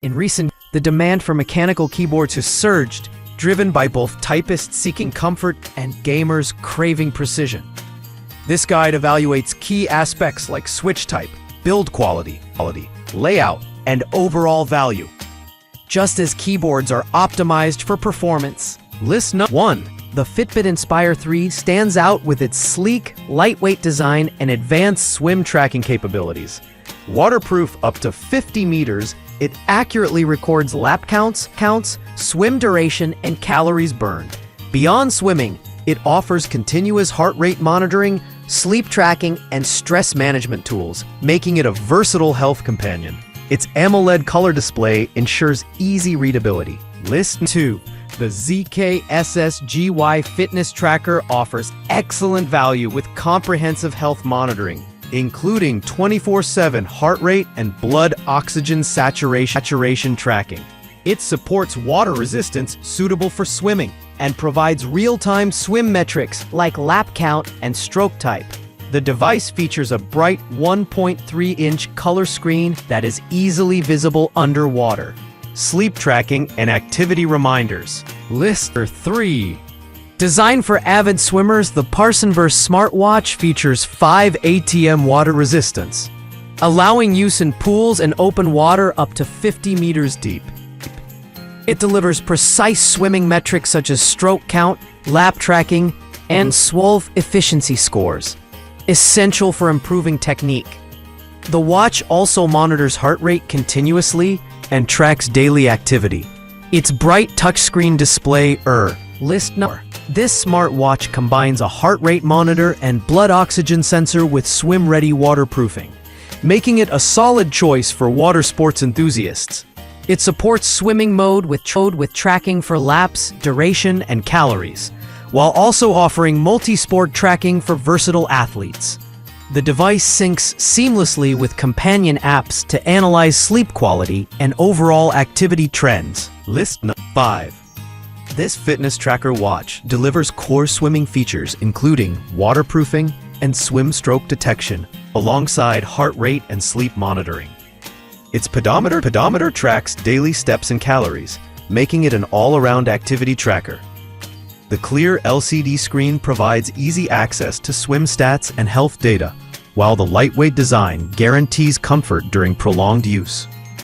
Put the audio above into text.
In recent, the demand for mechanical keyboards has surged, driven by both typists seeking comfort and gamers craving precision. This guide evaluates key aspects like switch type, build quality, layout, and overall value. Just as keyboards are optimized for performance, list number 1. The Fitbit Inspire 3 stands out with its sleek, lightweight design and advanced swim tracking capabilities. Waterproof up to 50 meters, it accurately records lap counts, swim duration, and calories burned. Beyond swimming, it offers continuous heart rate monitoring, sleep tracking, and stress management tools, making it a versatile health companion. Its AMOLED color display ensures easy readability. List 2. The ZK-SSGY Fitness Tracker offers excellent value with comprehensive health monitoring, including 24/7 heart rate and blood oxygen saturation tracking. It supports water resistance suitable for swimming and provides real-time swim metrics like lap count and stroke type. The device features a bright 1.3-inch color screen that is easily visible underwater. Sleep tracking and activity reminders. List 3. Designed for avid swimmers, the Parsonverse Smartwatch features 5 ATM water resistance, allowing use in pools and open water up to 50 meters deep. It delivers precise swimming metrics such as stroke count, lap tracking, and swolf efficiency scores, essential for improving technique. The watch also monitors heart rate continuously and tracks daily activity. Its bright touchscreen display List number. This smartwatch combines a heart rate monitor and blood oxygen sensor with swim-ready waterproofing, making it a solid choice for water sports enthusiasts. It supports swimming mode with tracking for laps, duration, and calories, while also offering multi-sport tracking for versatile athletes. The device syncs seamlessly with companion apps to analyze sleep quality and overall activity trends. List 5. This fitness tracker watch delivers core swimming features including waterproofing and swim stroke detection, alongside heart rate and sleep monitoring. Its pedometer tracks daily steps and calories, making it an all-around activity tracker. The clear LCD screen provides easy access to swim stats and health data, while the lightweight design guarantees comfort during prolonged use.